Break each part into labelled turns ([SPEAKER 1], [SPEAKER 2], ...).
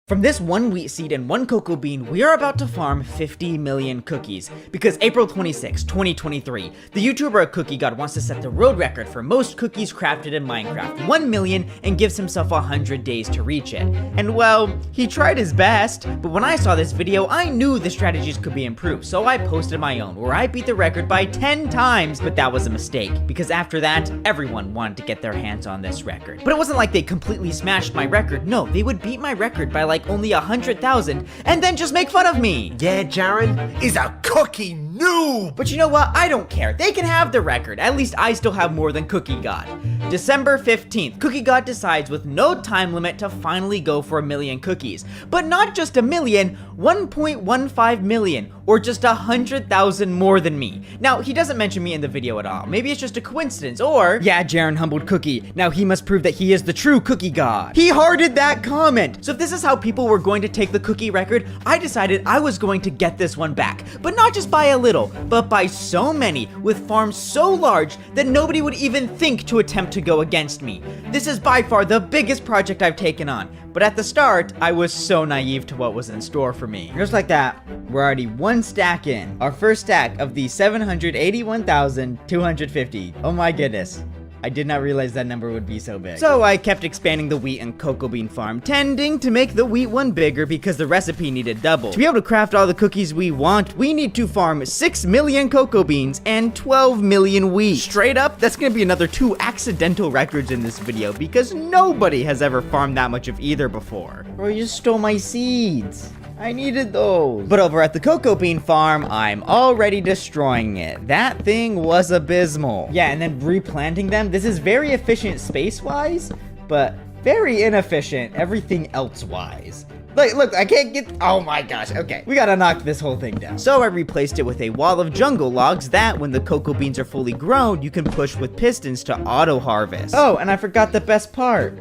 [SPEAKER 1] From this one wheat seed and one cocoa bean, we are about to farm 50 million cookies. Because April 26, 2023, the YouTuber Cookie God wants to set the world record for most cookies crafted in Minecraft, 1 million, and gives himself 100 days to reach it. And well, he tried his best, but when I saw this video, I knew the strategies could be improved, so I posted my own, where I beat the record by 10 times, but that was a mistake, because after that, everyone wanted to get their hands on this record. But it wasn't like they completely smashed my record. No, they would beat my record by like only 100,000 and then just make fun of me.
[SPEAKER 2] Yeah, Jaren is a cookie noob.
[SPEAKER 1] But you know what? I don't care. They can have the record. At least I still have more than Cookie God. December 15th, Cookie God decides with no time limit to finally go for 1 million cookies. But not just 1 million, 1.15 million, or just 100,000 more than me. Now, he doesn't mention me in the video at all. Maybe it's just a coincidence, or yeah, Jaren humbled Cookie. Now he must prove that he is the true Cookie God. He hearted that comment. So if this is how people were going to take the cookie record, I decided I was going to get this one back. But not just by a little, but by so many, with farms so large that nobody would even think to attempt to go against me. This is by far the biggest project I've taken on. But at the start, I was so naive to what was in store for me. Just like that, we're already one stack in. Our first stack of the 781,250. Oh my goodness. I did not realize that number would be so big. So I kept expanding the wheat and cocoa bean farm, tending to make the wheat one bigger because the recipe needed double. To be able to craft all the cookies we want, we need to farm 6 million cocoa beans and 12 million wheat. Straight up, that's gonna be another 2 accidental records in this video because nobody has ever farmed that much of either before. Bro, you stole my seeds. I needed those. But over at the cocoa bean farm, I'm already destroying it. That thing was abysmal. Yeah, and then replanting them, this is very efficient space-wise, but very inefficient everything else-wise. Like, look, I can't get, oh my gosh, okay. We gotta knock this whole thing down. So I replaced it with a wall of jungle logs that, when the cocoa beans are fully grown, you can push with pistons to auto-harvest. Oh, and I forgot the best part.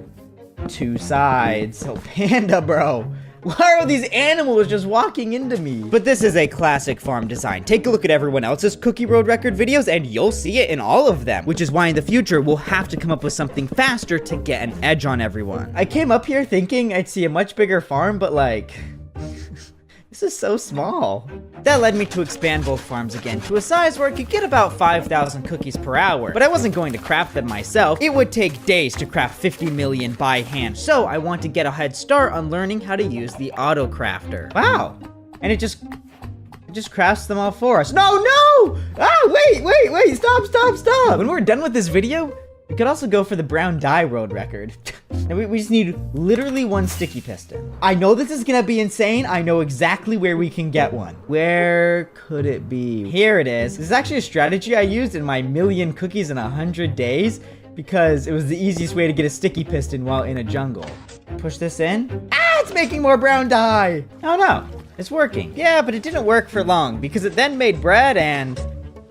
[SPEAKER 1] 2 sides. Oh, Panda, bro. Why are these animals just walking into me? But this is a classic farm design. Take a look at everyone else's Cookie Road Record videos and you'll see it in all of them, which is why in the future we'll have to come up with something faster to get an edge on everyone. I came up here thinking I'd see a much bigger farm, but like, this is so small. That led me to expand both farms again to a size where I could get about 5,000 cookies per hour, but I wasn't going to craft them myself. It would take days to craft 50 million by hand, so I want to get a head start on learning how to use the auto crafter. Wow, and it just crafts them all for us. No! Ah, wait, stop. When we're done with this video, we could also go for the brown dye road record. And we just need literally 1 sticky piston. I know this is gonna be insane. I know exactly where we can get one. Where could it be? Here it is. This is actually a strategy I used in my 1,000,000 cookies in 100 days because it was the easiest way to get a sticky piston while in a jungle. Push this in. Ah, it's making more brown dye. Oh no, it's working. Yeah, but it didn't work for long because it then made bread and...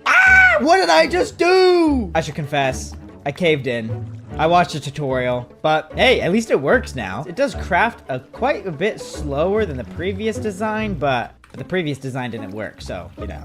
[SPEAKER 1] Ah, what did I just do? I should confess, I caved in. I watched a tutorial, but hey, at least it works now. It does craft quite a bit slower than the previous design, but the previous design didn't work, so, you know,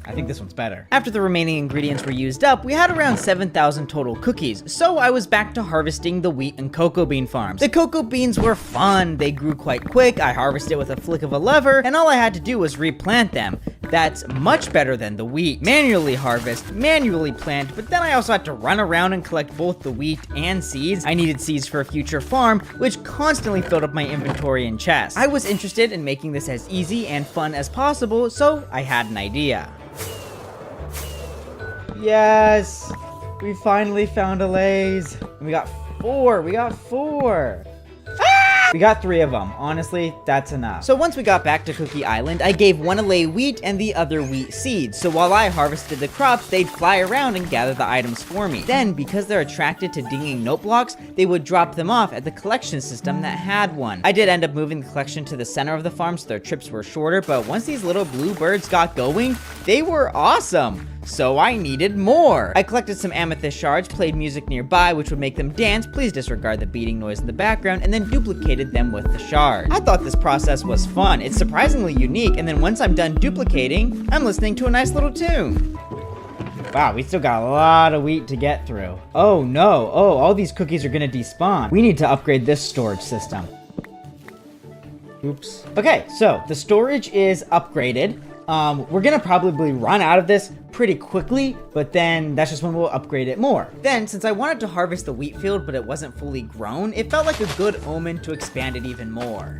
[SPEAKER 1] I think this one's better. After the remaining ingredients were used up, we had around 7,000 total cookies, so I was back to harvesting the wheat and cocoa bean farms. The cocoa beans were fun, they grew quite quick, I harvested with a flick of a lever, and all I had to do was replant them. That's much better than the wheat. Manually harvest, manually plant, but then I also had to run around and collect both the wheat and seeds. I needed seeds for a future farm, which constantly filled up my inventory and chest. I was interested in making this as easy and fun as possible, so I had an idea. Yes! We finally found a laze. We got 4, we got 3 of them. Honestly, that's enough. So once we got back to Cookie Island, I gave one a lay wheat and the other wheat seeds. So while I harvested the crops, they'd fly around and gather the items for me. Then, because they're attracted to dinging note blocks, they would drop them off at the collection system that had one. I did end up moving the collection to the center of the farm so their trips were shorter, but once these little blue birds got going, they were awesome. So I needed more. I collected some amethyst shards, played music nearby which would make them dance, please disregard the beating noise in the background, and then duplicated them with the shards. I thought this process was fun. It's surprisingly unique, and then once I'm done duplicating, I'm listening to a nice little tune. Wow, we still got a lot of wheat to get through. Oh no, all these cookies are gonna despawn. We need to upgrade this storage system. Oops. Okay, so the storage is upgraded. We're gonna probably run out of this pretty quickly, but then that's just when we'll upgrade it more. Then, since I wanted to harvest the wheat field, but it wasn't fully grown, it felt like a good omen to expand it even more.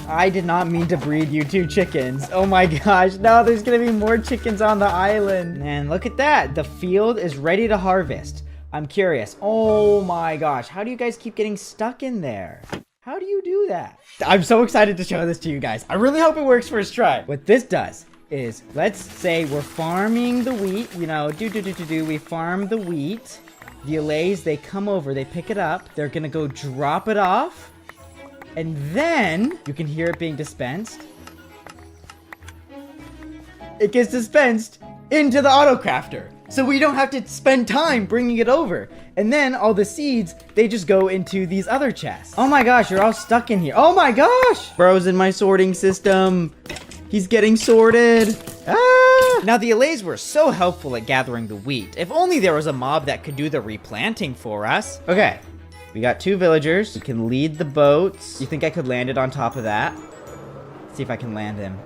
[SPEAKER 1] I did not mean to breed you 2 chickens. Oh my gosh, no, there's gonna be more chickens on the island. And look at that, the field is ready to harvest. I'm curious. Oh my gosh, how do you guys keep getting stuck in there? How do you do that? I'm so excited to show this to you guys. I really hope it works first try. What this does is, let's say we're farming the wheat, you know, we farm the wheat. The allays, they come over, they pick it up, they're gonna go drop it off, and then you can hear it being dispensed. It gets dispensed into the auto crafter. So we don't have to spend time bringing it over. And then all the seeds, they just go into these other chests. Oh my gosh, you're all stuck in here. Oh my gosh! Bro's in my sorting system. He's getting sorted. Ah! Now the allays were so helpful at gathering the wheat. If only there was a mob that could do the replanting for us. Okay, we got 2 villagers. We can lead the boats. You think I could land it on top of that? Let's see if I can land him.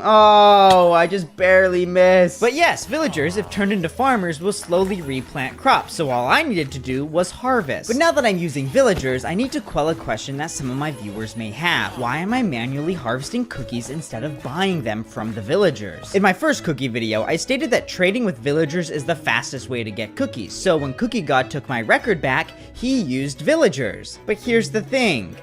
[SPEAKER 1] Oh, I just barely missed. But yes, villagers, if turned into farmers, will slowly replant crops, so all I needed to do was harvest. But now that I'm using villagers, I need to quell a question that some of my viewers may have. Why am I manually harvesting cookies instead of buying them from the villagers? In my first cookie video, I stated that trading with villagers is the fastest way to get cookies, so when Cookie God took my record back, he used villagers. But here's the thing.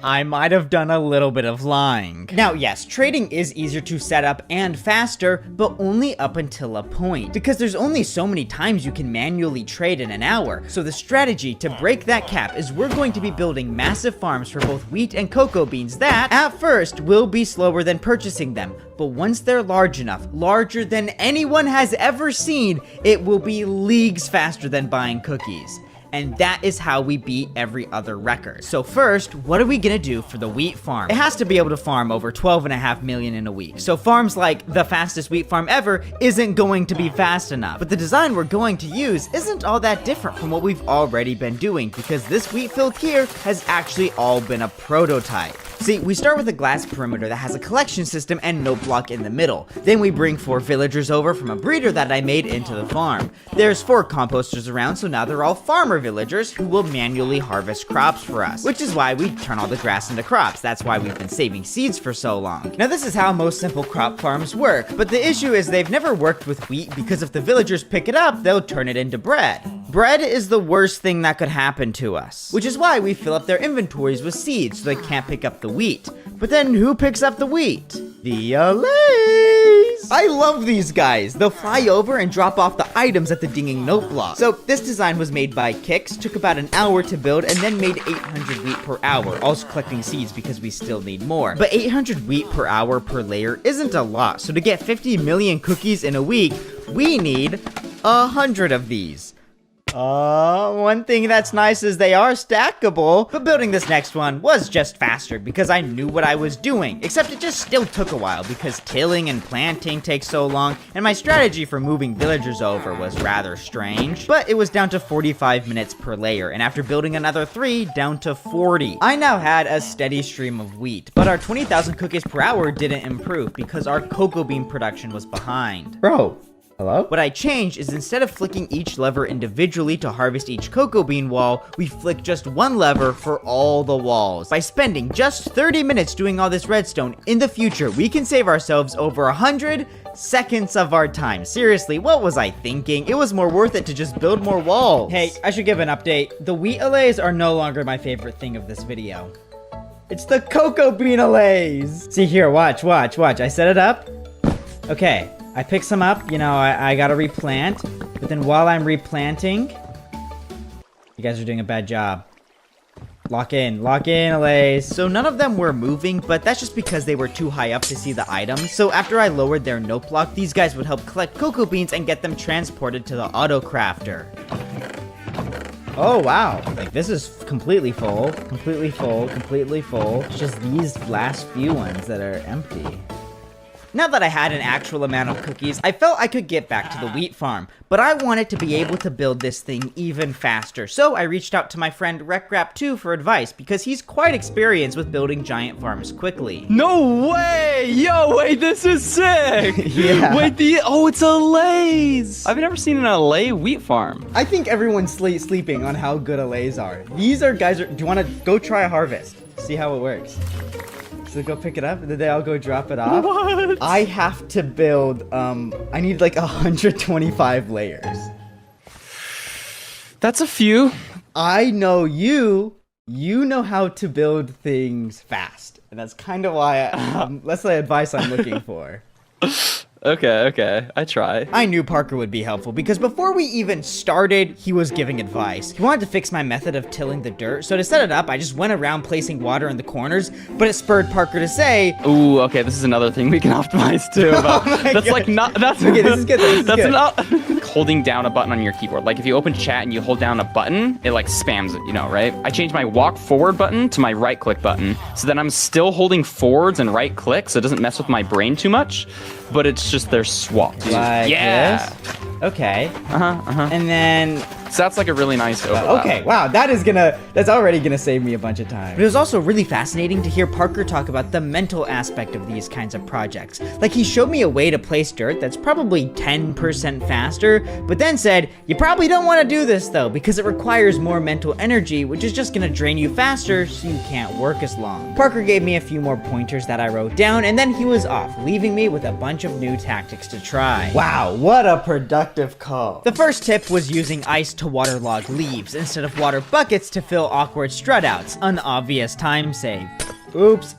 [SPEAKER 1] I might have done a little bit of lying. Now, yes, trading is easier to set up and faster, but only up until a point. Because there's only so many times you can manually trade in an hour. So the strategy to break that cap is we're going to be building massive farms for both wheat and cocoa beans that, at first, will be slower than purchasing them. But once they're large enough, larger than anyone has ever seen, it will be leagues faster than buying cookies. And that is how we beat every other record. So first, what are we gonna do for the wheat farm? It has to be able to farm over 12.5 million in a week. So farms like the fastest wheat farm ever isn't going to be fast enough. But the design we're going to use isn't all that different from what we've already been doing, because this wheat field here has actually all been a prototype. See, we start with a glass perimeter that has a collection system and note block in the middle. Then we bring 4 villagers over from a breeder that I made into the farm. There's 4 composters around, so now they're all farmer villagers who will manually harvest crops for us, which is why we turn all the grass into crops. That's why we've been saving seeds for so long. Now this is how most simple crop farms work, but the issue is they've never worked with wheat because if the villagers pick it up, they'll turn it into bread. Bread is the worst thing that could happen to us, which is why we fill up their inventories with seeds so they can't pick up the wheat. But then who picks up the wheat? The allays! I love these guys. They'll fly over and drop off the items at the dinging note block. So this design was made by Kix, took about an hour to build, and then made 800 wheat per hour, also collecting seeds because we still need more. But 800 wheat per hour per layer isn't a lot, so to get 50 million cookies in a week, we need 100 of these. One thing that's nice is they are stackable, but building this next one was just faster because I knew what I was doing, except it just still took a while because tilling and planting takes so long, and my strategy for moving villagers over was rather strange, but it was down to 45 minutes per layer, and after building another 3, down to 40. I now had a steady stream of wheat, but our 20,000 cookies per hour didn't improve because our cocoa bean production was behind. Bro. Hello? What I changed is instead of flicking each lever individually to harvest each cocoa bean wall, we flick just one lever for all the walls. By spending just 30 minutes doing all this redstone, in the future, we can save ourselves over 100 seconds of our time. Seriously, what was I thinking? It was more worth it to just build more walls. Hey, I should give an update. The wheat allays are no longer my favorite thing of this video. It's the cocoa bean allays. See here, watch. I set it up. Okay. I pick some up, you know, I gotta replant, but then while I'm replanting, you guys are doing a bad job. Lock in, allays. So none of them were moving, but that's just because they were too high up to see the items. So after I lowered their note block, these guys would help collect cocoa beans and get them transported to the auto crafter. Oh wow, like this is completely full. It's just these last few ones that are empty. Now that I had an actual amount of cookies, I felt I could get back to the wheat farm, but I wanted to be able to build this thing even faster, so I reached out to my friend RecRap2 for advice because he's quite experienced with building giant farms quickly.
[SPEAKER 3] No way! Yo, wait, this is sick!
[SPEAKER 1] Yeah.
[SPEAKER 3] Wait, it's a Lay's! I've never seen an Lay wheat farm.
[SPEAKER 1] I think everyone's sleeping on how good Alays are. These are guys, do you want to go try a harvest? See how it works. So go pick it up, and then they all go drop it off.
[SPEAKER 3] What?
[SPEAKER 1] I have to build, I need like 125 layers.
[SPEAKER 3] That's a few.
[SPEAKER 1] I know you know how to build things fast. And that's kind of why, that's the advice I'm looking for.
[SPEAKER 3] Okay, I try.
[SPEAKER 1] I knew Parker would be helpful because before we even started, he was giving advice. He wanted to fix my method of tilling the dirt, so to set it up, I just went around placing water in the corners, but it spurred Parker to say,
[SPEAKER 3] Ooh, okay, this is another thing we can optimize too. But that's like not, that's
[SPEAKER 1] okay, this is good, this is
[SPEAKER 3] that's
[SPEAKER 1] good.
[SPEAKER 3] not holding down a button on your keyboard. Like if you open chat and you hold down a button, it like spams it, you know, right? I changed my walk forward button to my right click button, so then I'm still holding forwards and right click, so it doesn't mess with my brain too much, but it's just they're swapped.
[SPEAKER 1] Like
[SPEAKER 3] yeah.
[SPEAKER 1] this? Okay. And then...
[SPEAKER 3] So that's like a really nice overlap.
[SPEAKER 1] Okay, wow, that's already gonna save me a bunch of time. But it was also really fascinating to hear Parker talk about the mental aspect of these kinds of projects. Like he showed me a way to place dirt that's probably 10% faster, but then said, you probably don't want to do this though, because it requires more mental energy, which is just gonna drain you faster, so you can't work as long. Parker gave me a few more pointers that I wrote down, and then he was off, leaving me with a bunch of new tactics to try. Wow, what a productive call. The first tip was using ice to waterlog leaves instead of water buckets to fill awkward strut outs. An obvious time save. Oops.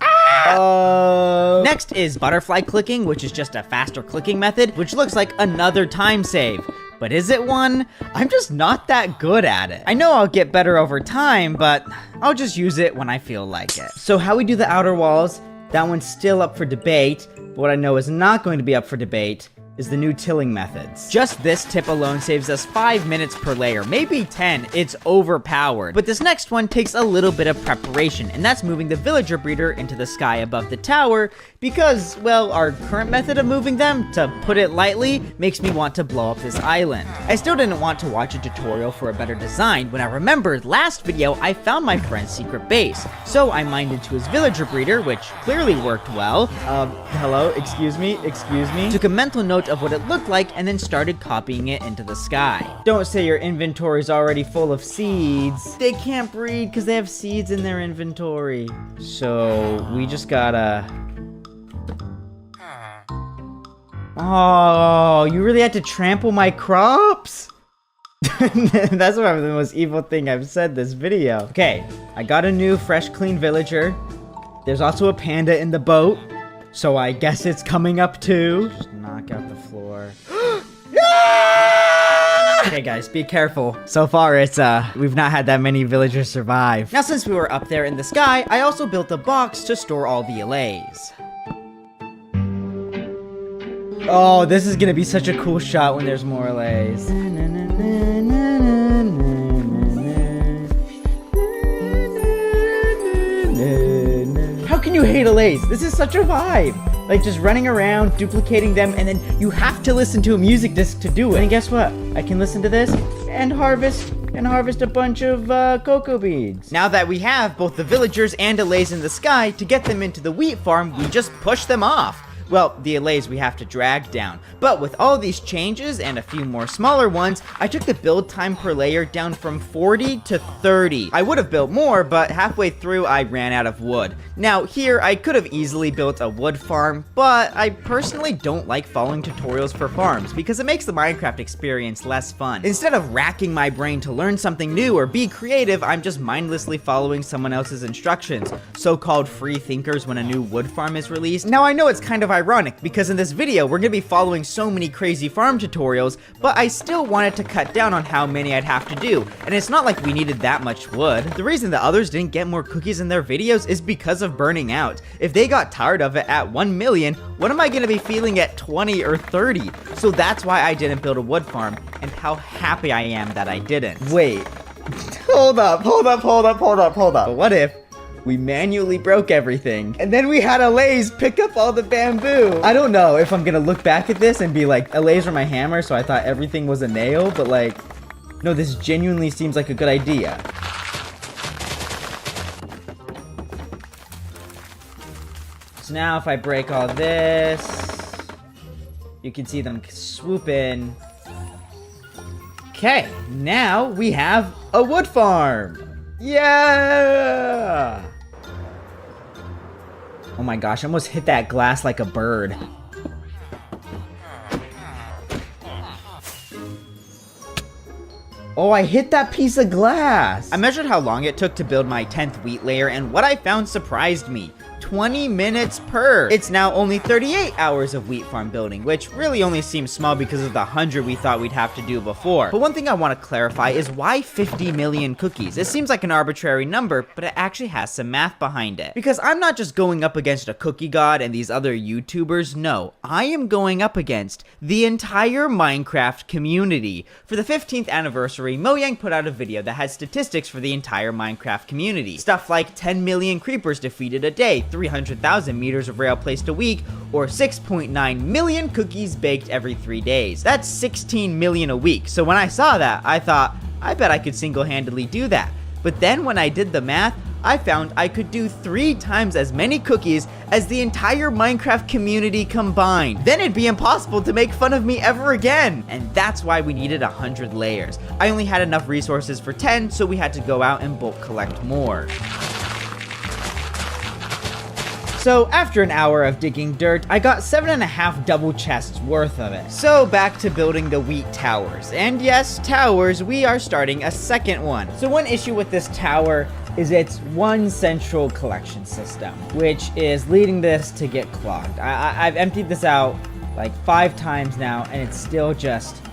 [SPEAKER 1] Next is butterfly clicking, which is just a faster clicking method, which looks like another time save. But is it one? I'm just not that good at it. I know I'll get better over time, but I'll just use it when I feel like it. So how we do the outer walls, that one's still up for debate, but what I know is not going to be up for debate is the new tilling methods. Just this tip alone saves us 5 minutes per layer, maybe 10, it's overpowered. But this next one takes a little bit of preparation, and that's moving the villager breeder into the sky above the tower, because, well, our current method of moving them, to put it lightly, makes me want to blow up this island. I still didn't want to watch a tutorial for a better design when I remembered last video I found my friend's secret base. So I mined into his villager breeder, which clearly worked well. Hello, excuse me. Took a mental note of what it looked like and then started copying it into the sky. Don't say your inventory's already full of seeds. They can't breed because they have seeds in their inventory. So we just gotta... Oh, you really had to trample my crops? That's probably the most evil thing I've said this video. Okay, I got a new fresh clean villager. There's also a panda in the boat, so I guess it's coming up too. Just knock out the floor. Okay guys, be careful. So far it's we've not had that many villagers survive. Now since we were up there in the sky, I also built a box to store all the allays. Oh, this is gonna be such a cool shot when there's more allays. How can you hate allays? This is such a vibe. Like just running around, duplicating them, and then you have to listen to a music disc to do it. And guess what? I can listen to this and harvest a bunch of cocoa beans. Now that we have both the villagers and allays in the sky, to get them into the wheat farm, we just push them off. Well, the allays we have to drag down. But with all these changes and a few more smaller ones, I took the build time per layer down from 40 to 30. I would have built more, but halfway through I ran out of wood. Now here, I could have easily built a wood farm, but I personally don't like following tutorials for farms because it makes the Minecraft experience less fun. Instead of racking my brain to learn something new or be creative, I'm just mindlessly following someone else's instructions. So-called free thinkers when a new wood farm is released. Now I know it's kind of ironic because in this video we're gonna be following so many crazy farm tutorials, but I still wanted to cut down on how many I'd have to do, and it's not like we needed that much wood. The reason that others didn't get more cookies in their videos is because of burning out. If they got tired of it at 1 million, what am I gonna be feeling at 20 or 30? So that's why I didn't build a wood farm, and how happy I am that I didn't. Wait, hold up. But We manually broke everything. And then we had Alays pick up all the bamboo. I don't know if I'm gonna look back at this and be like, Alays were my hammer, so I thought everything was a nail, but like, no, this genuinely seems like a good idea. So now if I break all this, you can see them swoop in. Okay, now we have a wood farm. Yeah! Oh my gosh, I almost hit that glass like a bird. Oh, I hit that piece of glass. I measured how long it took to build my 10th wheat layer, and what I found surprised me. 20 minutes per. It's now only 38 hours of wheat farm building, which really only seems small because of the 100 we thought we'd have to do before. But one thing I want to clarify is why 50 million cookies? It seems like an arbitrary number, but it actually has some math behind it. Because I'm not just going up against a cookie god and these other YouTubers, no. I am going up against the entire Minecraft community. For the 15th anniversary, Mojang put out a video that had statistics for the entire Minecraft community. Stuff like 10 million creepers defeated a day, 300,000 meters of rail placed a week, or 6.9 million cookies baked every 3 days. That's 16 million a week. So when I saw that, I thought, I bet I could single-handedly do that. But then when I did the math, I found I could do 3 times as many cookies as the entire Minecraft community combined. Then it'd be impossible to make fun of me ever again. And that's why we needed 100 layers. I only had enough resources for 10, so we had to go out and bulk collect more. So after an hour of digging dirt, I got 7.5 double chests worth of it. So back to building the wheat towers. And yes, towers, we are starting a second one. So one issue with this tower is it's one central collection system, which is leading this to get clogged. I've emptied this out like 5 times now, and it's still just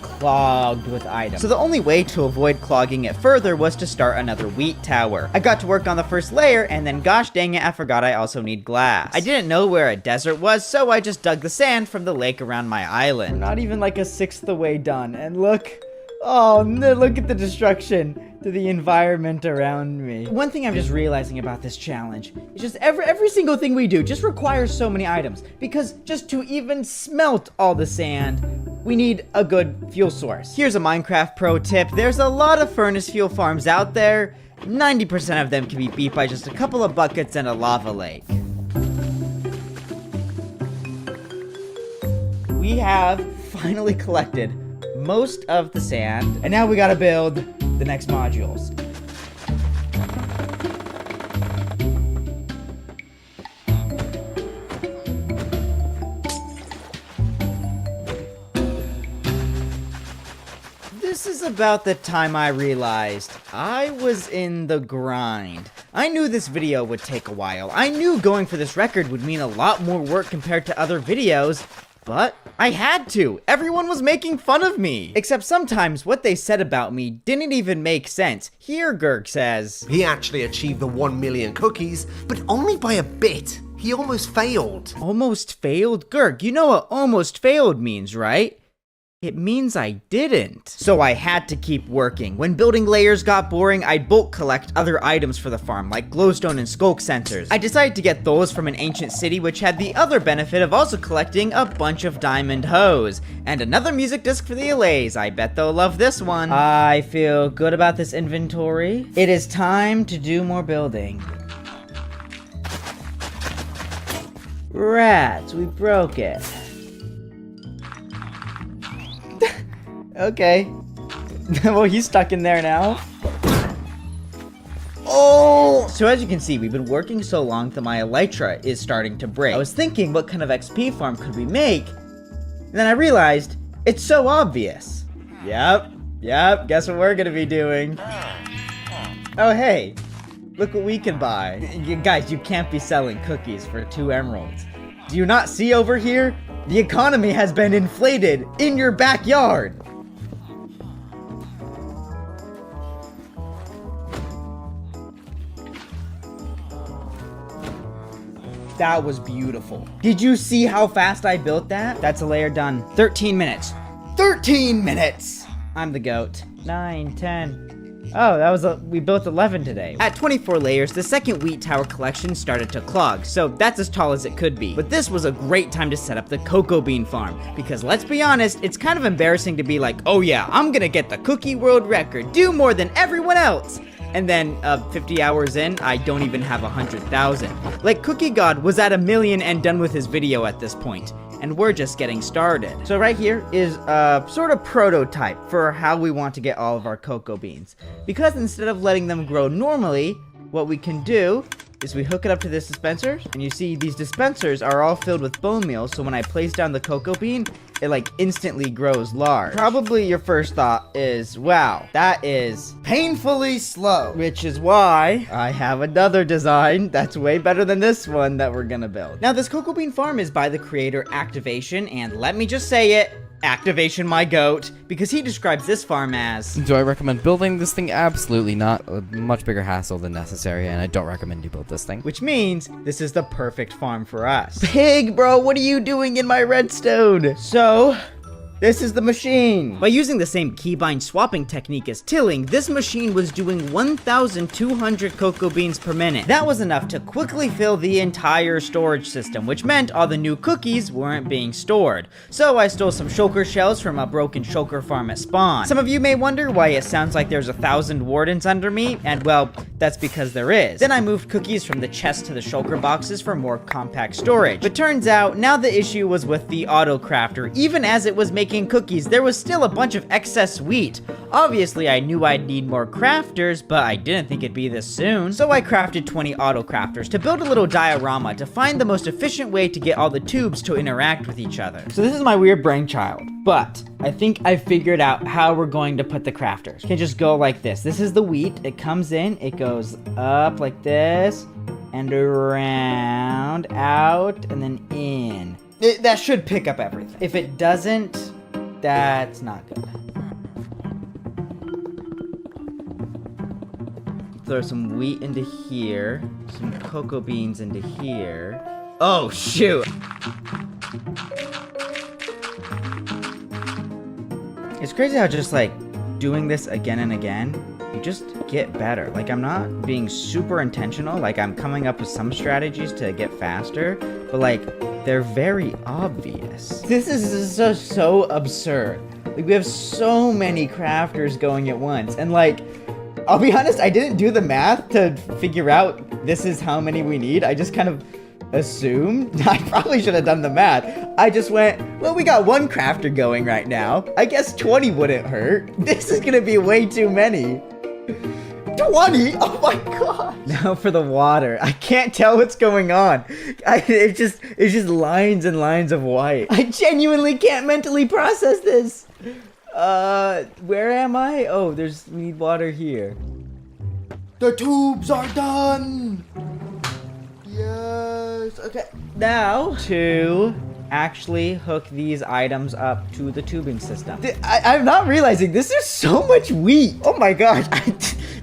[SPEAKER 1] clogged with items. So the only way to avoid clogging it further was to start another wheat tower. I got to work on the first layer, and then gosh dang it, I forgot I also need glass. I didn't know where a desert was, so I just dug the sand from the lake around my island. We're not even like a 1/6 of the way done, and look, oh no, look at the destruction to the environment around me. One thing I'm just realizing about this challenge is just every single thing we do just requires so many items, because just to even smelt all the sand, we need a good fuel source. Here's a Minecraft pro tip. There's a lot of furnace fuel farms out there. 90% of them can be beat by just a couple of buckets and a lava lake. We have finally collected most of the sand, and now we gotta build the next modules. This is about the time I realized I was in the grind. I knew this video would take a while. I knew going for this record would mean a lot more work compared to other videos, but I had to. Everyone was making fun of me. Except sometimes what they said about me didn't even make sense. Here, Gurk says,
[SPEAKER 2] He actually achieved the 1 million cookies, but only by a bit. He almost failed.
[SPEAKER 1] Almost failed? Gurk, you know what almost failed means, right? It means I didn't. So I had to keep working. When building layers got boring, I'd bulk collect other items for the farm, like glowstone and skulk sensors. I decided to get those from an ancient city, which had the other benefit of also collecting a bunch of diamond hose. And another music disc for the Alays. I bet they'll love this one. I feel good about this inventory. It is time to do more building. Rats, we broke it. Okay. Well, he's stuck in there now. Oh! So as you can see, we've been working so long that my elytra is starting to break. I was thinking, what kind of XP farm could we make? And then I realized, it's so obvious. Yep, guess what we're gonna be doing. Oh, hey, look what we can buy. Guys, you can't be selling cookies for 2 emeralds. Do you not see over here? The economy has been inflated in your backyard. That was beautiful. Did you see how fast I built that? That's a layer done. 13 minutes. 13 minutes! I'm the goat. 9, 10. Oh, we built 11 today. At 24 layers, the second wheat tower collection started to clog, so that's as tall as it could be. But this was a great time to set up the cocoa bean farm, because let's be honest, it's kind of embarrassing to be like, oh yeah, I'm gonna get the cookie world record, do more than everyone else. And then 50 hours in, I don't even have 100,000. Like Cookie God was at 1 million and done with his video at this point. And we're just getting started. So right here is a sort of prototype for how we want to get all of our cocoa beans. Because instead of letting them grow normally, what we can do is we hook it up to this dispenser, and you see these dispensers are all filled with bone meal, so when I place down the cocoa bean, it like instantly grows large. Probably your first thought is, wow, that is painfully slow, which is why I have another design that's way better than this one that we're gonna build. Now, this cocoa bean farm is by the creator Activation, and let me just say it, Activation my goat, because he describes this farm as...
[SPEAKER 4] Do I recommend building this thing? Absolutely not. A much bigger hassle than necessary, and I don't recommend you build this thing.
[SPEAKER 1] Which means this is the perfect farm for us. Pig, bro, what are you doing in my redstone? So... this is the machine. By using the same keybind swapping technique as tilling, this machine was doing 1,200 cocoa beans per minute. That was enough to quickly fill the entire storage system, which meant all the new cookies weren't being stored. So I stole some shulker shells from a broken shulker farm at spawn. Some of you may wonder why it sounds like there's 1,000 wardens under me, and well, that's because there is. Then I moved cookies from the chest to the shulker boxes for more compact storage. But turns out, now the issue was with the auto crafter. Even as it was making cookies, there was still a bunch of excess wheat. Obviously, I knew I'd need more crafters, but I didn't think it'd be this soon. So I crafted 20 auto crafters to build a little diorama to find the most efficient way to get all the tubes to interact with each other. So this is my weird brainchild, but I think I figured out how we're going to put the crafters. You can just go like this. This is the wheat. It comes in, it goes up like this, and around, out, and then in. That should pick up everything. If it doesn't, that's not good. Throw some wheat into here, some cocoa beans into here. Oh, shoot. It's crazy how just like doing this again and again, you just get better. Like, I'm not being super intentional. Like, I'm coming up with some strategies to get faster, but like, they're very obvious. This is so absurd. Like, we have so many crafters going at once, and like, I'll be honest, I didn't do the math to figure out this is how many we need. I just kind of assumed. I probably should have done the math. I just went, well, we got one crafter going right now. I guess 20 wouldn't hurt. This is gonna be way too many. 20? Oh my god! Now for the water. I can't tell what's going on. It's just lines and lines of white. I genuinely can't mentally process this. Where am I? Oh, we need water here. The tubes are done! Yes, okay. Now, to actually hook these items up to the tubing system. I'm not realizing this is so much wheat. Oh my gosh.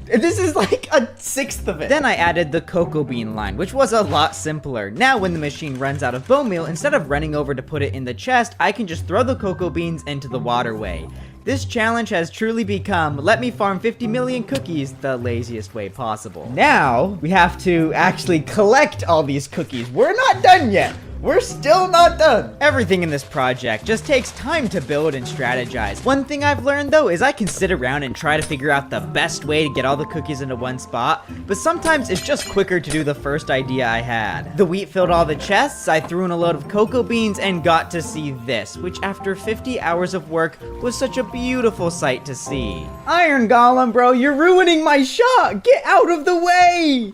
[SPEAKER 1] This is like 1/6 of it. Then I added the cocoa bean line, which was a lot simpler. Now when the machine runs out of bone meal, instead of running over to put it in the chest, I can just throw the cocoa beans into the waterway. This challenge has truly become, let me farm 50 million cookies the laziest way possible. Now, we have to actually collect all these cookies. We're not done yet. We're still not done. Everything in this project just takes time to build and strategize. One thing I've learned though is I can sit around and try to figure out the best way to get all the cookies into one spot, but sometimes it's just quicker to do the first idea I had. The wheat filled all the chests, I threw in a load of cocoa beans and got to see this, which after 50 hours of work was such a beautiful sight to see. Iron Golem, bro, you're ruining my shot! Get out of the way!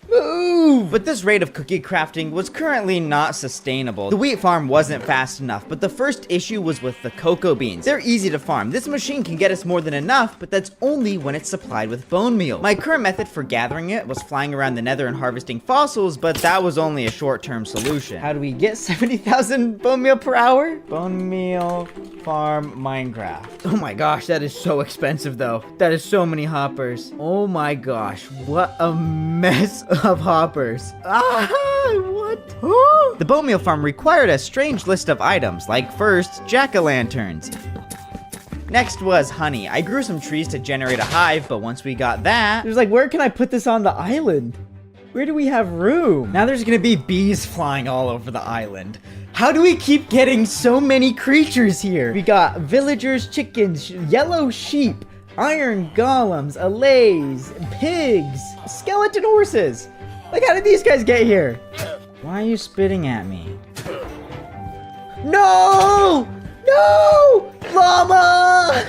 [SPEAKER 1] Move! But this rate of cookie crafting was currently not sustainable. The wheat farm wasn't fast enough, but the first issue was with the cocoa beans. They're easy to farm. This machine can get us more than enough, but that's only when it's supplied with bone meal. My current method for gathering it was flying around the nether and harvesting fossils, but that was only a short-term solution. How do we get 70,000 bone meal per hour? Bone meal farm Minecraft. Oh my gosh, that is so expensive though. That is so many hoppers. Oh my gosh, what a mess of hoppers. What? The bone meal farm required a strange list of items, like first, jack-o'-lanterns. Next was honey. I grew some trees to generate a hive, but once we got that, it was like, where can I put this on the island? Where do we have room? Now there's gonna be bees flying all over the island. How do we keep getting so many creatures here? We got villagers, chickens, yellow sheep, iron golems, allays, pigs, skeleton horses. Like, how did these guys get here? Why are you spitting at me? No! No! Llama!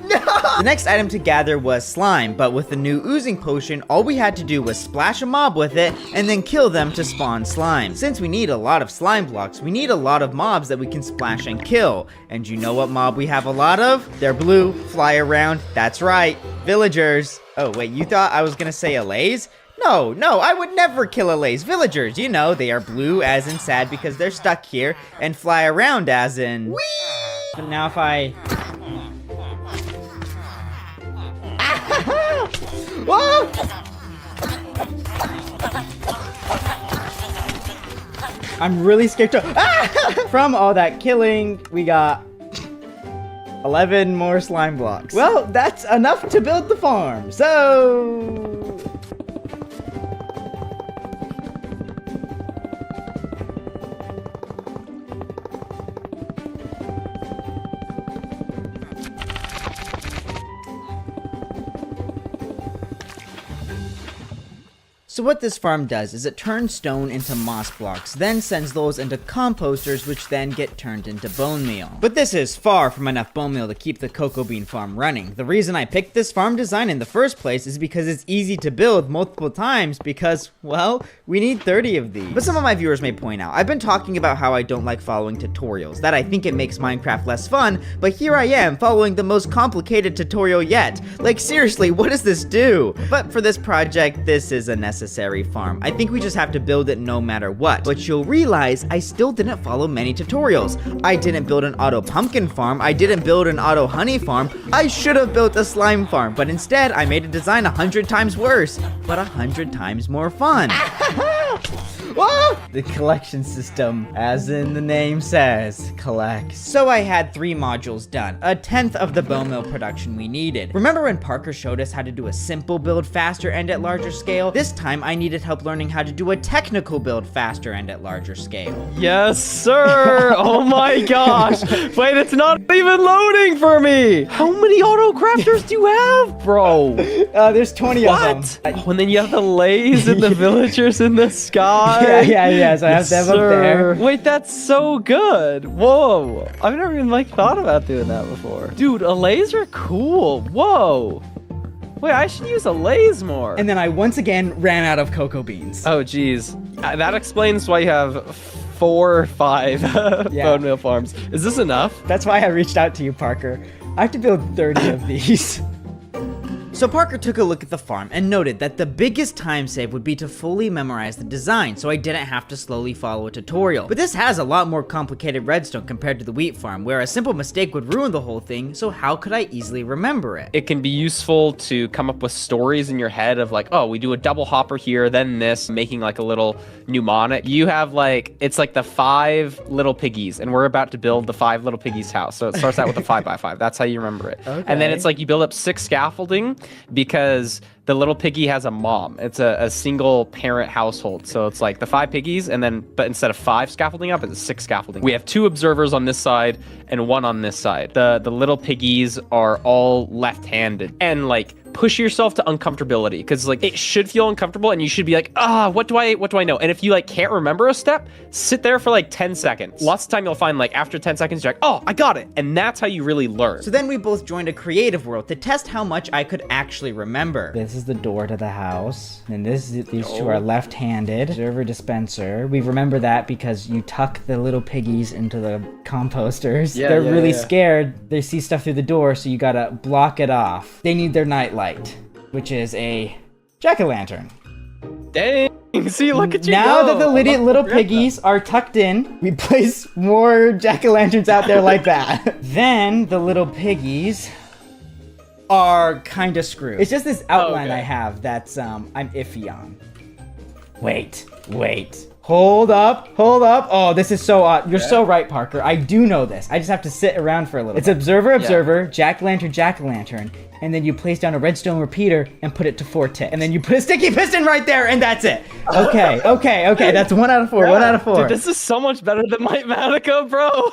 [SPEAKER 1] No! The next item to gather was slime, but with the new oozing potion, all we had to do was splash a mob with it and then kill them to spawn slime. Since we need a lot of slime blocks, we need a lot of mobs that we can splash and kill. And you know what mob we have a lot of? They're blue, fly around. That's right, villagers. Oh wait, you thought I was gonna say allays? No, I would never kill allays. Villagers, you know, they are blue as in sad because they're stuck here, and fly around as in whee! But now if I... I'm really scared to... From all that killing, we got 11 more slime blocks. Well, that's enough to build the farm, so... So what this farm does is it turns stone into moss blocks, then sends those into composters, which then get turned into bone meal. But this is far from enough bone meal to keep the cocoa bean farm running. The reason I picked this farm design in the first place is because it's easy to build multiple times because, well, we need 30 of these. But some of my viewers may point out, I've been talking about how I don't like following tutorials, that I think it makes Minecraft less fun, but here I am following the most complicated tutorial yet. Like seriously, what does this do? But for this project, this is a necessary farm. I think we just have to build it no matter what. But you'll realize I still didn't follow many tutorials. I didn't build an auto pumpkin farm. I didn't build an auto honey farm. I should have built a slime farm, but instead I made a design 100 times worse, but 100 times more fun. The collection system, as in the name says, collects. So I had 3 modules done, a 10th of the bone meal production we needed. Remember when Parker showed us how to do a simple build faster and at larger scale? This time I needed help learning how to do a technical build faster and at larger scale.
[SPEAKER 3] Yes, sir. Oh my gosh. Wait, it's not even loading for me. How many auto crafters do you have, bro?
[SPEAKER 1] There's 20 of them.
[SPEAKER 3] Oh, and then you have the lays and the villagers in the sky.
[SPEAKER 1] Yeah, so I have them up there.
[SPEAKER 3] Wait, that's so good. Whoa. I've never even thought about doing that before. Dude, allays are cool. Whoa. Wait, I should use allays more.
[SPEAKER 1] And then I once again ran out of cocoa beans.
[SPEAKER 3] Oh, geez. That explains why you have 4 or 5 bone meal farms. Is this enough?
[SPEAKER 1] That's why I reached out to you, Parker. I have to build 30 of these. So Parker took a look at the farm and noted that the biggest time save would be to fully memorize the design, so I didn't have to slowly follow a tutorial. But this has a lot more complicated redstone compared to the wheat farm, where a simple mistake would ruin the whole thing, so how could I easily remember it?
[SPEAKER 3] It can be useful to come up with stories in your head of like, oh, we do a double hopper here, then this, making like a little mnemonic. You have like, it's like the 5 little piggies, and we're about to build the 5 little piggies house. So it starts out with a 5x5. That's how you remember it. Okay. And then it's like you build up 6 scaffolding, because the little piggy has a mom. It's a single parent household. So it's like the 5 piggies, and then, but instead of 5 scaffolding up, it's 6 scaffolding. We have 2 observers on this side and 1 on this side. The little piggies are all left-handed. And like, push yourself to uncomfortability, because like it should feel uncomfortable and you should be like, what do I know? And if you like can't remember a step, sit there for like 10 seconds. Lots of time you'll find like after 10 seconds you're like, oh, I got it. And that's how you really learn.
[SPEAKER 1] So then we both joined a creative world to test how much I could actually remember. This is the door to the house, and these 2 are left-handed. Observer dispenser. We remember that because you tuck the little piggies into the composters. They're really scared. They see stuff through the door, so you gotta block it off. They need their nightlight, which is a jack-o'-lantern.
[SPEAKER 3] Dang, see, look at you
[SPEAKER 1] Now
[SPEAKER 3] go.
[SPEAKER 1] that the little piggies are tucked in, we place more jack-o'-lanterns out there like that. Then the little piggies are kind of screwed. It's just this outline I have that's I'm iffy on. Wait. Hold up. Oh, this is so odd. You're so right, Parker. I do know this. I just have to sit around for a little. It's observer, jack-o'-lantern, and then you place down a redstone repeater and put it to 4 ticks. And then you put a sticky piston right there, and that's it. Okay. That's 1 out of 4. 1 out of 4.
[SPEAKER 3] Dude, this is so much better than Mathematica, bro.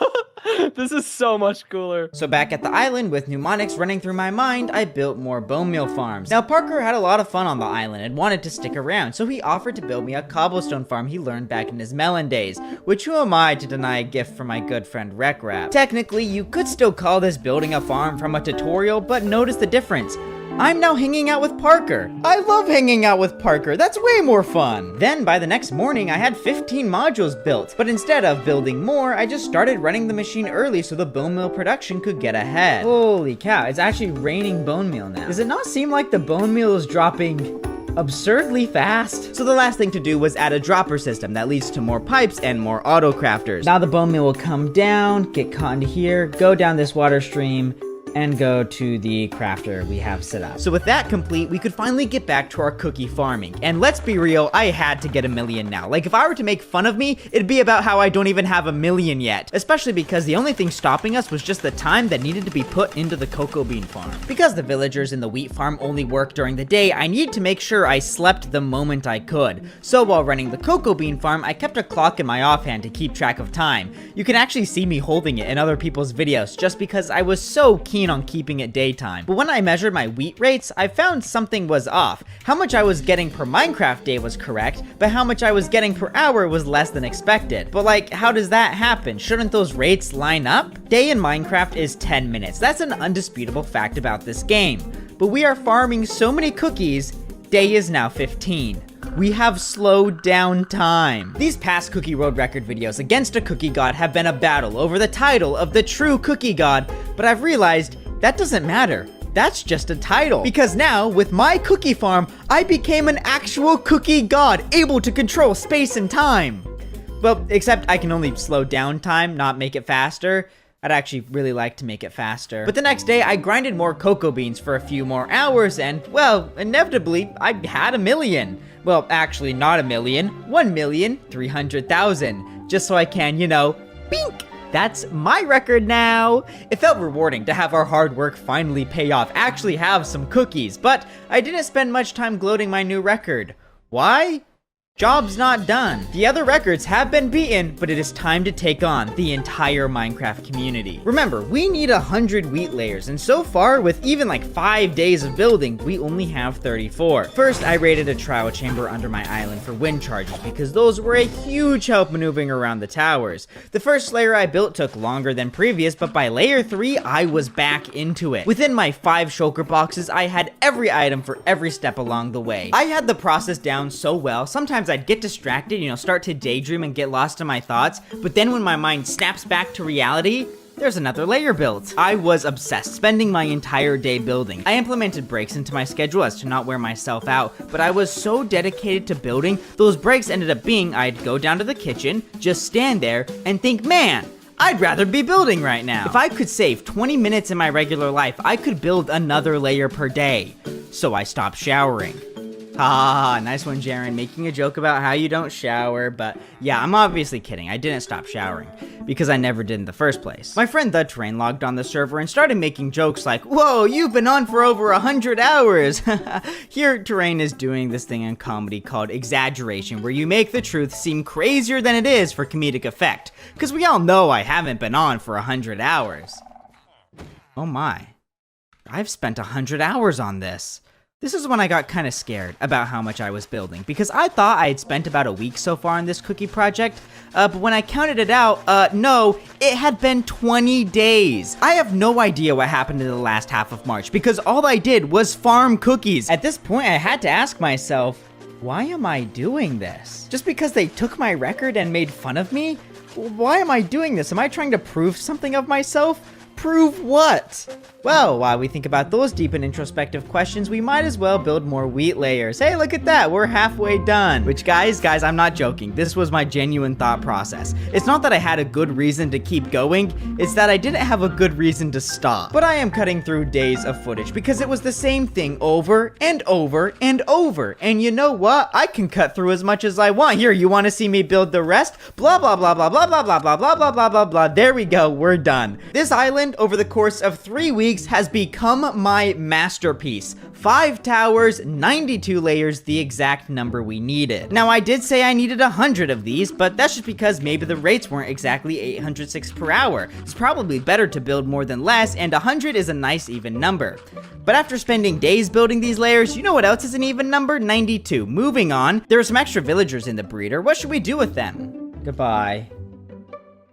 [SPEAKER 3] This is so much cooler.
[SPEAKER 1] So back at the island with mnemonics running through my mind, I built more bone meal farms. Now Parker had a lot of fun on the island and wanted to stick around, so he offered to build me a cobblestone farm he learned back in his melon days, which who am I to deny a gift from my good friend Rekrap. Technically, you could still call this building a farm from a tutorial, but notice the difference. I'm now hanging out with Parker. I love hanging out with Parker. That's way more fun. Then by the next morning, I had 15 modules built, but instead of building more, I just started running the machine early so the bone meal production could get ahead. Holy cow, it's actually raining bone meal now. Does it not seem like the bone meal is dropping absurdly fast? So the last thing to do was add a dropper system that leads to more pipes and more auto crafters. Now the bone meal will come down, get caught into here, go down this water stream, and go to the crafter we have set up. So with that complete, we could finally get back to our cookie farming. And let's be real, I had to get 1 million now. Like if I were to make fun of me, it'd be about how I don't even have 1 million yet. Especially because the only thing stopping us was just the time that needed to be put into the cocoa bean farm. Because the villagers in the wheat farm only work during the day, I needed to make sure I slept the moment I could. So while running the cocoa bean farm, I kept a clock in my offhand to keep track of time. You can actually see me holding it in other people's videos just because I was so keen on keeping it daytime. But when I measured my wheat rates, I found something was off. How much I was getting per Minecraft day was correct, but how much I was getting per hour was less than expected. But like, how does that happen? Shouldn't those rates line up? Day in Minecraft is 10 minutes. That's an undisputable fact about this game. But we are farming so many cookies, day is now 15. We have slowed down time. These past Cookie Road record videos against a cookie god have been a battle over the title of the true cookie god, but I've realized that doesn't matter. That's just a title. Because now, with my cookie farm, I became an actual cookie god, able to control space and time. Well, except I can only slow down time, not make it faster. I'd actually really like to make it faster. But the next day, I grinded more cocoa beans for a few more hours and, well, inevitably, I had 1 million. Well, actually not 1 million, 1,300,000. Just so I can, you know, bink! That's my record now. It felt rewarding to have our hard work finally pay off, actually have some cookies, but I didn't spend much time gloating my new record. Why? Job's not done. The other records have been beaten, but it is time to take on the entire Minecraft community. Remember, we need 100 wheat layers, and so far, with even like 5 days of building, we only have 34. First, I raided a trial chamber under my island for wind charges, because those were a huge help maneuvering around the towers. The first layer I built took longer than previous, but by layer 3, I was back into it. Within my 5 shulker boxes, I had every item for every step along the way. I had the process down so well, sometimes I'd get distracted, start to daydream and get lost in my thoughts, but then when my mind snaps back to reality, there's another layer built. I was obsessed, spending my entire day building. I implemented breaks into my schedule as to not wear myself out, but I was so dedicated to building, those breaks ended up being I'd go down to the kitchen, just stand there, and think, man, I'd rather be building right now. If I could save 20 minutes in my regular life, I could build another layer per day. So I stopped showering. Ah, nice one, Jaren, making a joke about how you don't shower, but yeah, I'm obviously kidding. I didn't stop showering, because I never did in the first place. My friend The Terrain logged on the server and started making jokes like, whoa, you've been on for over 100 hours. Here, Terrain is doing this thing in comedy called exaggeration, where you make the truth seem crazier than it is for comedic effect, because we all know I haven't been on for 100 hours. Oh my, I've spent 100 hours on this. This is when I got kind of scared about how much I was building, because I thought I had spent about a week so far on this cookie project, but when I counted it out, no, it had been 20 days. I have no idea what happened in the last half of March, because all I did was farm cookies. At this point, I had to ask myself, why am I doing this? Just because they took my record and made fun of me? Why am I doing this? Am I trying to prove something of myself? Prove what? Well, while we think about those deep and introspective questions, we might as well build more wheat layers. Hey, look at that, we're halfway done. Which, guys, I'm not joking. This was my genuine thought process. It's not that I had a good reason to keep going, it's that I didn't have a good reason to stop. But I am cutting through days of footage because it was the same thing over and over and over. And you know what? I can cut through as much as I want. Here, you want to see me build the rest? Blah, blah, blah, blah, blah, blah, blah, blah, blah, blah, blah, blah, blah. There we go, we're done. This island, over the course of 3 weeks, has become my masterpiece. 5 towers, 92 layers, the exact number we needed. Now, I did say I needed 100 of these, but that's just because maybe the rates weren't exactly 806 per hour. It's probably better to build more than less, and 100 is a nice even number. But after spending days building these layers, you know what else is an even number? 92. Moving on, there are some extra villagers in the breeder. What should we do with them? Goodbye.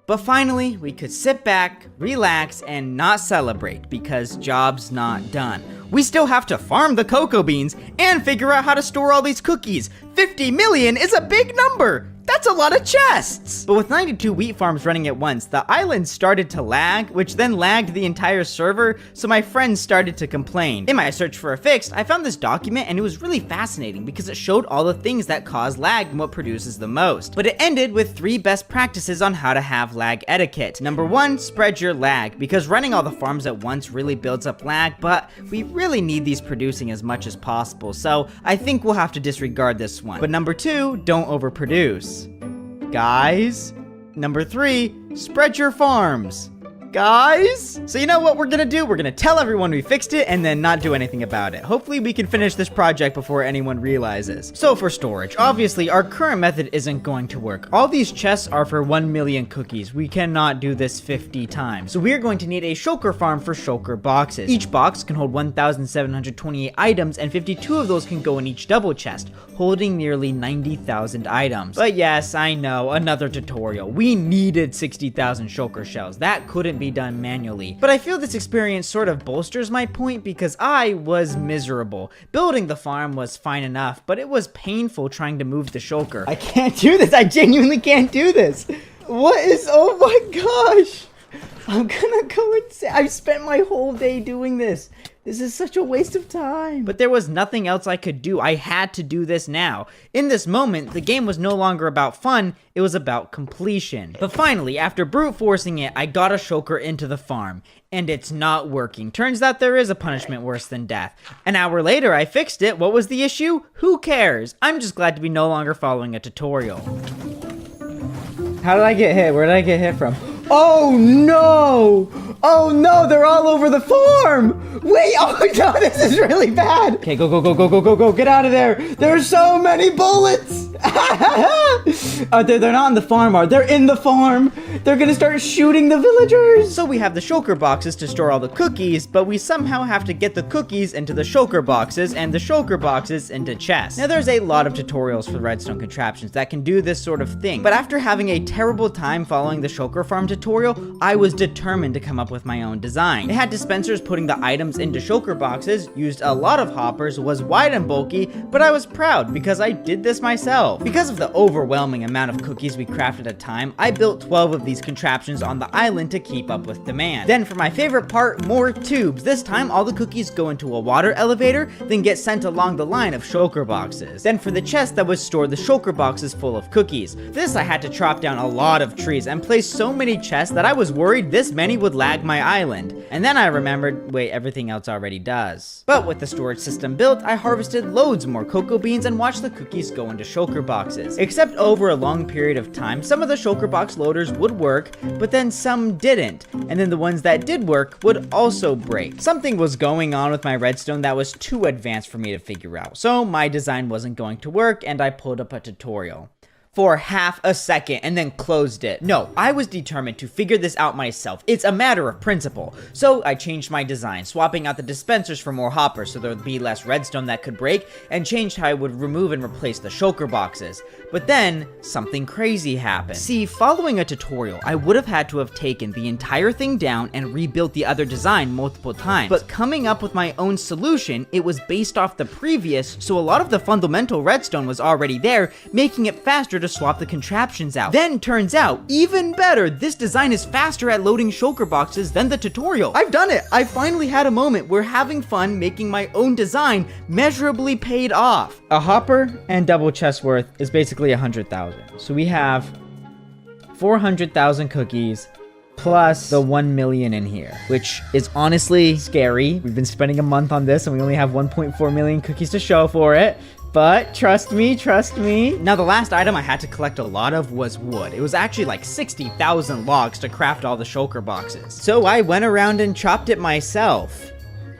[SPEAKER 1] But finally, we could sit back, relax, and not celebrate because job's not done. We still have to farm the cocoa beans and figure out how to store all these cookies. 50 million is a big number! That's a lot of chests! But with 92 wheat farms running at once, the island started to lag, which then lagged the entire server, so my friends started to complain. In my search for a fix, I found this document and it was really fascinating because it showed all the things that cause lag and what produces the most. But it ended with 3 best practices on how to have lag etiquette. Number 1, spread your lag, because running all the farms at once really builds up lag, but we really need these producing as much as possible, so I think we'll have to disregard this one. But number 2, don't overproduce. Guys, number 3, spread your farms. Guys? So you know what we're gonna do? We're gonna tell everyone we fixed it and then not do anything about it. Hopefully we can finish this project before anyone realizes. So for storage, obviously our current method isn't going to work. All these chests are for 1 million cookies. We cannot do this 50 times. So we're going to need a shulker farm for shulker boxes. Each box can hold 1,728 items and 52 of those can go in each double chest, holding nearly 90,000 items. But yes, I know, another tutorial. We needed 60,000 shulker shells. That couldn't be done manually. But I feel this experience sort of bolsters my point because I was miserable. Building the farm was fine enough, but it was painful trying to move the shulker. I can't do this. I genuinely can't do this. What is, oh my gosh. I'm gonna go insane. I've spent my whole day doing this. This is such a waste of time. But there was nothing else I could do. I had to do this now. In this moment, the game was no longer about fun, it was about completion. But finally, after brute forcing it, I got a shulker into the farm. And it's not working. Turns out there is a punishment worse than death. An hour later, I fixed it. What was the issue? Who cares? I'm just glad to be no longer following a tutorial. How did I get hit? Where did I get hit from? Oh no! Oh no, they're all over the farm! Wait, oh no, this is really bad! Okay, go, go, go, go, go, go, go, get out of there! There's so many bullets! They're not on the farm, they're in the farm! They're gonna start shooting the villagers! So we have the shulker boxes to store all the cookies, but we somehow have to get the cookies into the shulker boxes and the shulker boxes into chests. Now there's a lot of tutorials for redstone contraptions that can do this sort of thing, but after having a terrible time following the shulker farm tutorial, I was determined to come up with my own design. It had dispensers putting the items into shulker boxes, used a lot of hoppers, was wide and bulky, but I was proud because I did this myself. Because of the overwhelming amount of cookies we crafted at a time, I built 12 of these contraptions on the island to keep up with demand. Then for my favorite part, more tubes. This time all the cookies go into a water elevator, then get sent along the line of shulker boxes. Then for the chest that would store the shulker boxes full of cookies. For this I had to chop down a lot of trees and place so many chests that I was worried this many would lag my island. And then I remembered, wait, everything else already does. But with the storage system built, I harvested loads more cocoa beans and watched the cookies go into shulker boxes. Except over a long period of time, some of the shulker box loaders would work, but then some didn't. And then the ones that did work would also break. Something was going on with my redstone that was too advanced for me to figure out. So my design wasn't going to work and I pulled up a tutorial. For half a second and then closed it. No, I was determined to figure this out myself. It's a matter of principle. So I changed my design, swapping out the dispensers for more hoppers so there would be less redstone that could break, and changed how I would remove and replace the shulker boxes. But then, something crazy happened. See, following a tutorial, I would have had to have taken the entire thing down and rebuilt the other design multiple times. But coming up with my own solution, it was based off the previous, so a lot of the fundamental redstone was already there, making it faster to to swap the contraptions out. Then turns out, even better, this design is faster at loading shulker boxes than the tutorial. I've done it! I finally had a moment where having fun making my own design measurably paid off. A hopper and double chest worth is basically 100,000. So we have 400,000 cookies plus the 1 million in here, which is honestly scary. We've been spending a month on this and we only have 1.4 million cookies to show for it. But trust me. Now the last item I had to collect a lot of was wood. It was actually like 60,000 logs to craft all the shulker boxes. So I went around and chopped it myself.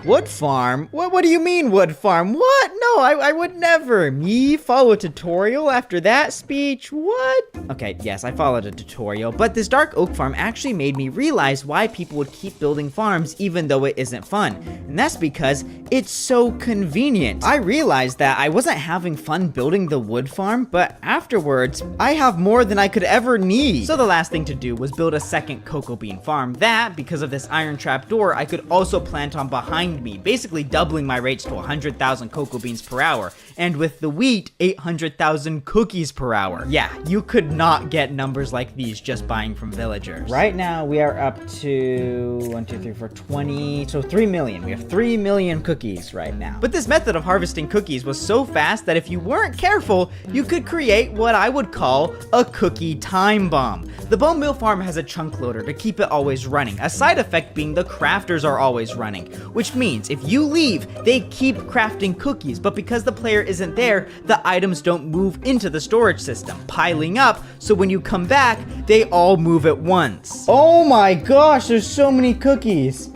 [SPEAKER 1] Wood farm? What do you mean wood farm? What? No, I would never. Me follow a tutorial after that speech? What? Okay, yes, I followed a tutorial, but this dark oak farm actually made me realize why people would keep building farms even though it isn't fun. And that's because it's so convenient. I realized that I wasn't having fun building the wood farm, but afterwards, I have more than I could ever need. So the last thing to do was build a second cocoa bean farm that, because of this iron trap door, I could also plant on behind me, basically doubling my rates to 100,000 cocoa beans per hour, and with the wheat, 800,000 cookies per hour. Yeah, you could not get numbers like these just buying from villagers. Right now, we are up to 1, 2, 3, 4, 20, so 3 million. We have 3 million cookies right now. But this method of harvesting cookies was so fast that if you weren't careful, you could create what I would call a cookie time bomb. The bone meal farm has a chunk loader to keep it always running, a side effect being the crafters are always running, which means if you leave, they keep crafting cookies, but because the player isn't there, the items don't move into the storage system, piling up, so when you come back, they all move at once. Oh my gosh, there's so many cookies.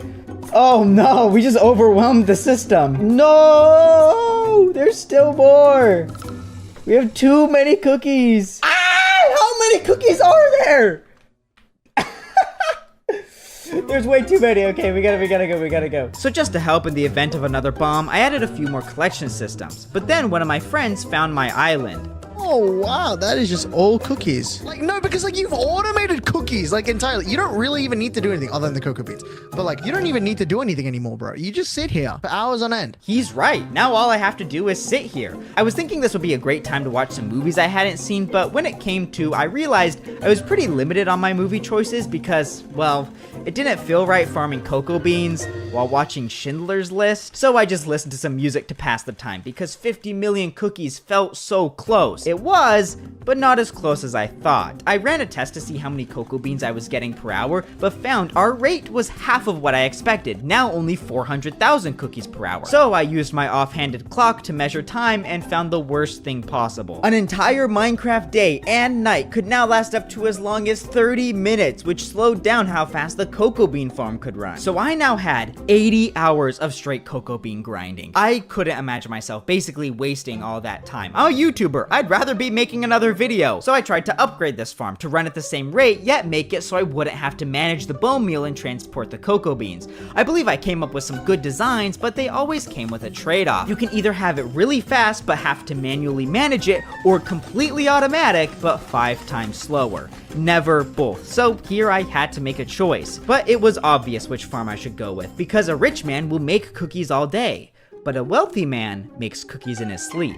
[SPEAKER 1] Oh no, we just overwhelmed the system. No, there's still more. We have too many cookies. Ah, how many cookies are there? There's way too many. Okay, we gotta go. So just to help in the event of another bomb, I added a few more collection systems. But then one of my friends found my island.
[SPEAKER 5] Oh, wow, that is just all cookies. Like, no, because, like, you've automated cookies, like, entirely. You don't really even need to do anything other than the cocoa beans. But, like, you don't even need to do anything anymore, bro. You just sit here for hours on end.
[SPEAKER 1] He's right. Now all I have to do is sit here. I was thinking this would be a great time to watch some movies I hadn't seen, but when it came to, I realized I was pretty limited on my movie choices because, well, it didn't feel right farming cocoa beans while watching Schindler's List. So I just listened to some music to pass the time because 50 million cookies felt so close. It was, but not as close as I thought. I ran a test to see how many cocoa beans I was getting per hour, but found our rate was half of what I expected, now only 400,000 cookies per hour. So I used my offhanded clock to measure time and found the worst thing possible. An entire Minecraft day and night could now last up to as long as 30 minutes, which slowed down how fast the cocoa bean farm could run. So I now had 80 hours of straight cocoa bean grinding. I couldn't imagine myself basically wasting all that time. I'm a YouTuber. I'd rather be making another video. So I tried to upgrade this farm to run at the same rate, yet make it so I wouldn't have to manage the bone meal and transport the cocoa beans. I believe I came up with some good designs, but they always came with a trade-off. You can either have it really fast, but have to manually manage it, or completely automatic, but 5 times slower. Never both. So here I had to make a choice. But it was obvious which farm I should go with, because a rich man will make cookies all day, but a wealthy man makes cookies in his sleep.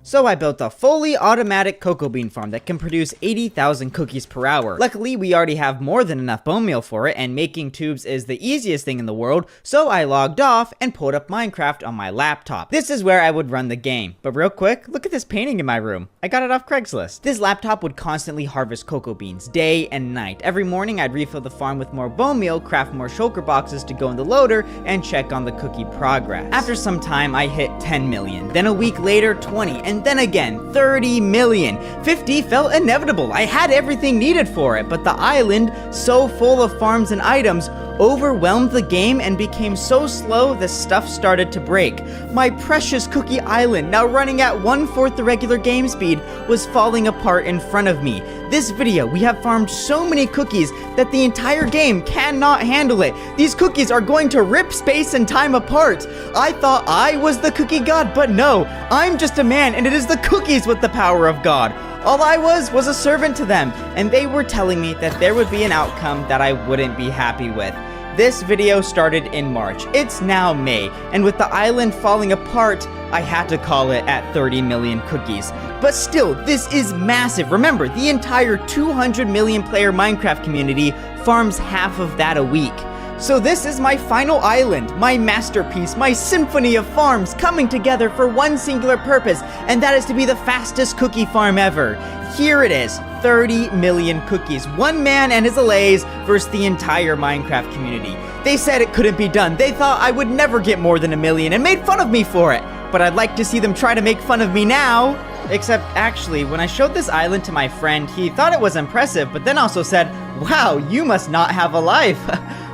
[SPEAKER 1] So I built a fully automatic cocoa bean farm that can produce 80,000 cookies per hour. Luckily, we already have more than enough bone meal for it, and making tubes is the easiest thing in the world, so I logged off and pulled up Minecraft on my laptop. This is where I would run the game. But real quick, look at this painting in my room. I got it off Craigslist. This laptop would constantly harvest cocoa beans, day and night. Every morning, I'd refill the farm with more bone meal, craft more shulker boxes to go in the loader, and check on the cookie progress. After some time, I hit 10 million. Then a week later, 20, and then again, 30 million. 50 felt inevitable. I had everything needed for it, but the island, so full of farms and items, overwhelmed the game and became so slow the stuff started to break. My precious cookie island, now running at 1/4 the regular game speed, was falling apart in front of me. This video, we have farmed so many cookies that the entire game cannot handle it. These cookies are going to rip space and time apart. I thought I was the cookie god, but no, I'm just a man, and it is the cookies with the power of God. All I was a servant to them, and they were telling me that there would be an outcome that I wouldn't be happy with. This video started in March. It's now May, and with the island falling apart, I had to call it at 30 million cookies. But still, this is massive. Remember, the entire 200 million player Minecraft community farms half of that a week. So this is my final island, my masterpiece, my symphony of farms coming together for one singular purpose, and that is to be the fastest cookie farm ever. Here it is, 30 million cookies, one man and his allays versus the entire Minecraft community. They said it couldn't be done. They thought I would never get more than a million and made fun of me for it. But I'd like to see them try to make fun of me now. Except actually, when I showed this island to my friend, he thought it was impressive, but then also said, "Wow, you must not have a life."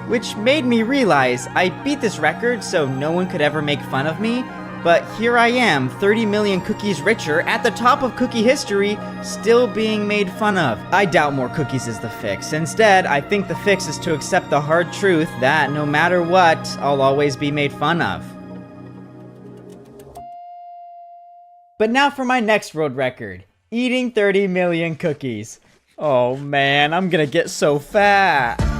[SPEAKER 1] Which made me realize I beat this record so no one could ever make fun of me, but here I am, 30 million cookies richer, at the top of cookie history, still being made fun of. I doubt more cookies is the fix. Instead, I think the fix is to accept the hard truth that no matter what, I'll always be made fun of. But now for my next world record, eating 30 million cookies. Oh man, I'm gonna get so fat.